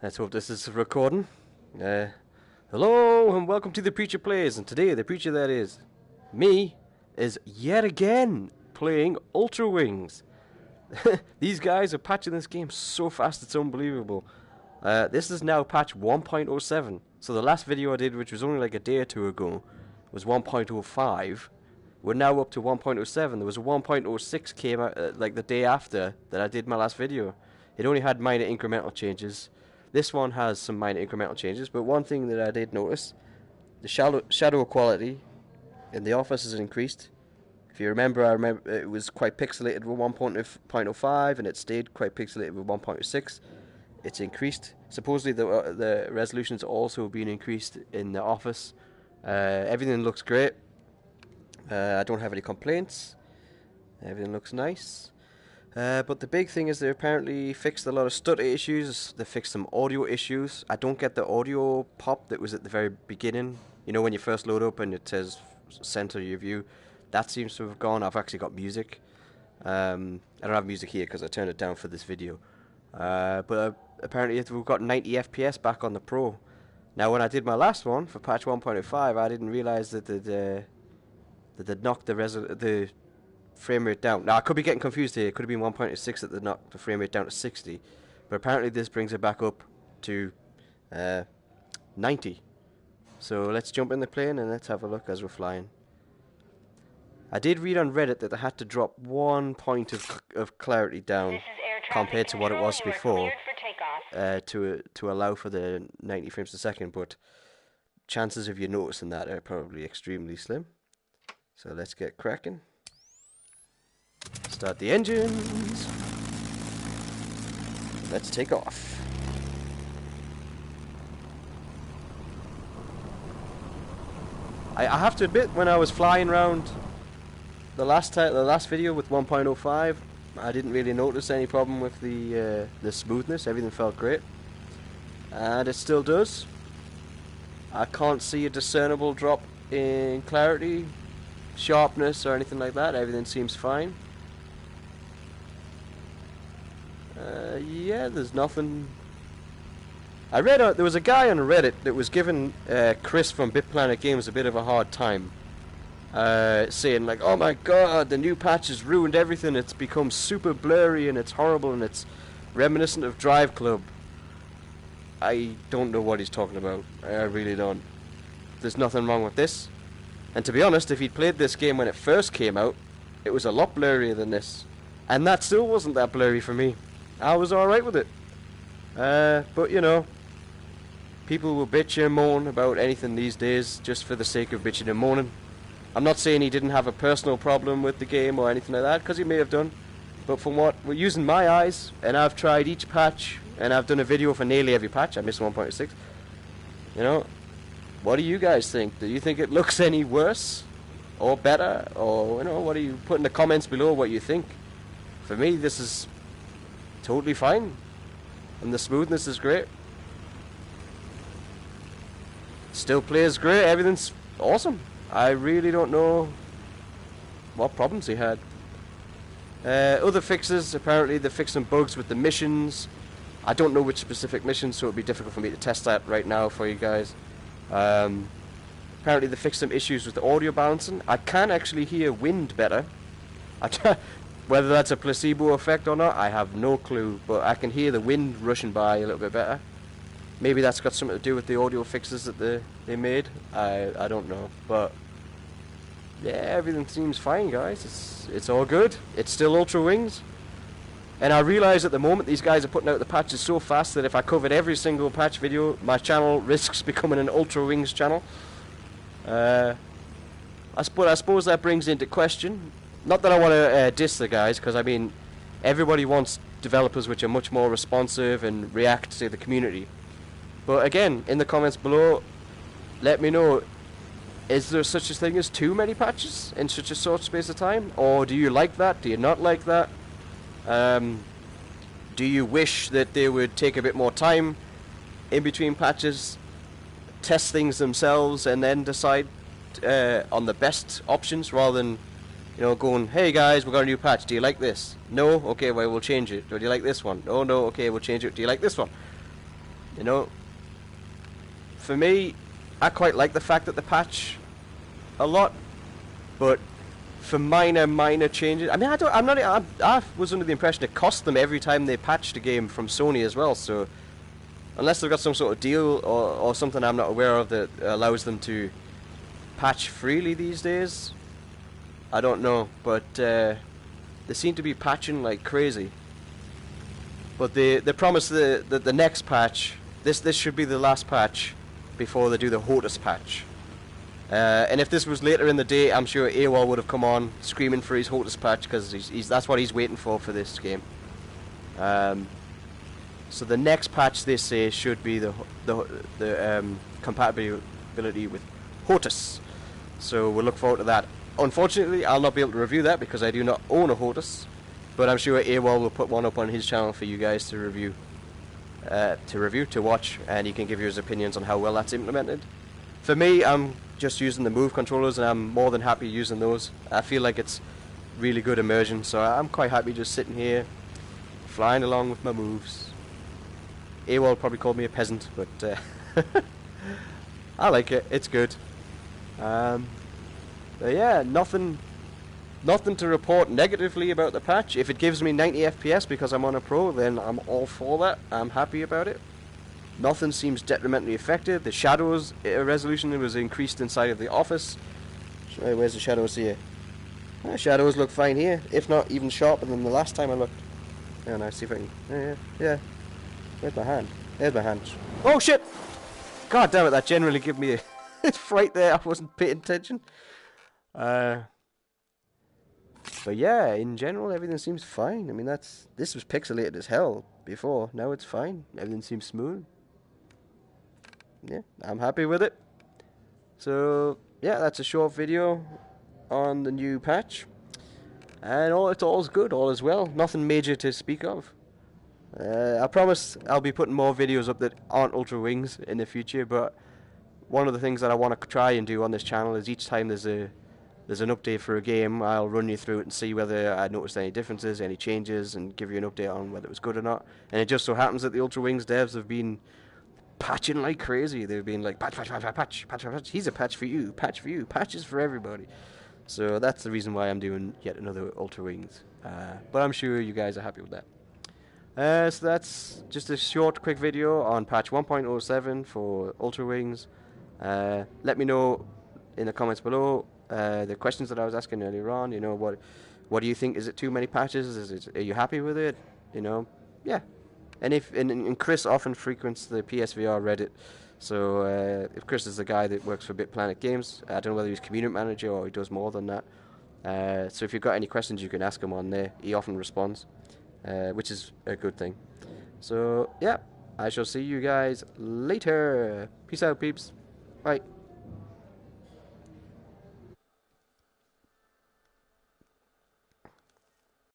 Let's hope this is recording. Hello and welcome to the Preacher Plays, and today the preacher that is me is yet again playing UltraWings. These guys are patching this game so fast it's unbelievable. This is now patch 1.07, so the last video I did, which was only like a day or two ago, was 1.05. We're now up to 1.07. There was a 1.06 came out like the day after that I did my last video. It only had minor incremental changes. This one has some minor incremental changes, but one thing that I did notice, the shadow quality in the office has increased. If you remember, it was quite pixelated with 1.05, and it stayed quite pixelated with 1.06. It's increased. Supposedly the resolution's also been increased in the office. Everything looks great. I don't have any complaints. Everything looks nice. But the big thing is they apparently fixed a lot of stutter issues. They fixed some audio issues. I don't get the audio pop that was at the very beginning. You know, when you first load up and it says center your view. That seems to have gone. I've actually got music. I don't have music here because I turned it down for this video. But apparently we've got 90 FPS back on the Pro. Now when I did my last one for patch 1.05, I didn't realize that they'd knocked the frame rate down. Now I could be getting confused here. It could have been 1.6 that they knocked the frame rate down to 60, but apparently this brings it back up to 90. So let's jump in the plane and let's have a look as we're flying. I did read on Reddit that they had to drop 1 point of clarity down compared to what it was before to allow for the 90 frames a second, but chances of you noticing that are probably extremely slim. So let's get cracking. Start the engines. Let's take off. I have to admit, when I was flying around the last video with 1.05, I didn't really notice any problem with the smoothness. Everything felt great, and it still does. I can't see a discernible drop in clarity, sharpness, or anything like that. Everything seems fine. Yeah, there's nothing. I read there was a guy on Reddit that was giving Chris from BitPlanet Games a bit of a hard time, saying like, "Oh my God, the new patch has ruined everything. It's become super blurry and it's horrible and it's reminiscent of Drive Club." I don't know what he's talking about. I really don't. There's nothing wrong with this. And to be honest, if he'd played this game when it first came out, it was a lot blurrier than this. And that still wasn't that blurry for me. I was alright with it. But you know, people will bitch and moan about anything these days just for the sake of bitching and moaning. I'm not saying he didn't have a personal problem with the game or anything like that, because he may have done. But from what we're using my eyes, and I've tried each patch, and I've done a video for nearly every patch. I missed 1.6. You know, what do you guys think? Do you think it looks any worse or better? Or, you know, what do you put in the comments below what you think? For me, this is totally fine, and the smoothness is great. Still plays great. Everything's awesome. I really don't know what problems he had. Other fixes, apparently they fixed some bugs with the missions. I don't know which specific missions, so it would be difficult for me to test that right now for you guys. Apparently they fixed some issues with the audio balancing. I can actually hear wind better. Whether that's a placebo effect or not, I have no clue, but I can hear the wind rushing by a little bit better. Maybe that's got something to do with the audio fixes that they made. I don't know, but yeah, everything seems fine, guys. It's all good. It's still UltraWings, and I realize at the moment these guys are putting out the patches so fast that if I covered every single patch video, my channel risks becoming an UltraWings channel. I suppose that brings into question. Not that I want to diss the guys, because I mean, everybody wants developers which are much more responsive and react to the community. But again, in the comments below, let me know, is there such a thing as too many patches in such a short space of time? Or do you like that? Do you not like that? Do you wish that they would take a bit more time in between patches, test things themselves, and then decide on the best options, rather than, you know, going, "Hey guys, we got a new patch, do you like this?" "No? Okay, well, we'll change it." "Do you like this one?" "Oh no, okay, we'll change it." "Do you like this one?" You know, for me, I quite like the fact that they patch a lot, but for minor changes, I mean, I was under the impression it cost them every time they patched a game from Sony as well. So unless they've got some sort of deal or something I'm not aware of that allows them to patch freely these days, I don't know. But they seem to be patching like crazy. But they promise the next patch. This should be the last patch before they do the HOTUS patch. And if this was later in the day, I'm sure AWOL would have come on screaming for his HOTUS patch, because that's what he's waiting for this game. So the next patch, they say, should be the compatibility with HOTUS. So we'll look forward to that. Unfortunately, I'll not be able to review that because I do not own a HOTUS, but I'm sure AWOL will put one up on his channel for you guys to review, to watch, and he can give you his opinions on how well that's implemented. For me, I'm just using the Move controllers, and I'm more than happy using those. I feel like it's really good immersion, so I'm quite happy just sitting here, flying along with my moves. AWOL probably called me a peasant, but I like it. It's good. But yeah, nothing to report negatively about the patch. If it gives me 90 FPS because I'm on a Pro, then I'm all for that. I'm happy about it. Nothing seems detrimentally affected. The shadows resolution was increased inside of the office. Where's the shadows here? The shadows look fine here, if not even sharper than the last time I looked. Yeah, now see if I can. Yeah. Where's my hand? There's my hand. Oh shit! God damn it! That generally gave me a fright there. I wasn't paying attention. But yeah, in general, everything seems fine. I mean, this was pixelated as hell before. Now it's fine. Everything seems smooth. Yeah, I'm happy with it. So yeah, that's a short video on the new patch, and all's good, all is well. Nothing major to speak of. I promise I'll be putting more videos up that aren't UltraWings in the future. But one of the things that I want to try and do on this channel is each time there's an update for a game, I'll run you through it and see whether I noticed any differences, any changes, and give you an update on whether it was good or not. And it just so happens that the UltraWings devs have been patching like crazy. They've been like, patch. Here's a patch for you, patches for everybody. So that's the reason why I'm doing yet another UltraWings. But I'm sure you guys are happy with that. So that's just a short, quick video on patch 1.07 for UltraWings. Let me know in the comments below the questions that I was asking earlier on. You know, what do you think? Is it too many patches? Are you happy with it? You know, yeah. And Chris often frequents the PSVR Reddit. So if Chris is the guy that works for BitPlanet Games, I don't know whether he's community manager or he does more than that. So if you've got any questions, you can ask him on there. He often responds, which is a good thing. So yeah, I shall see you guys later. Peace out, peeps. Bye.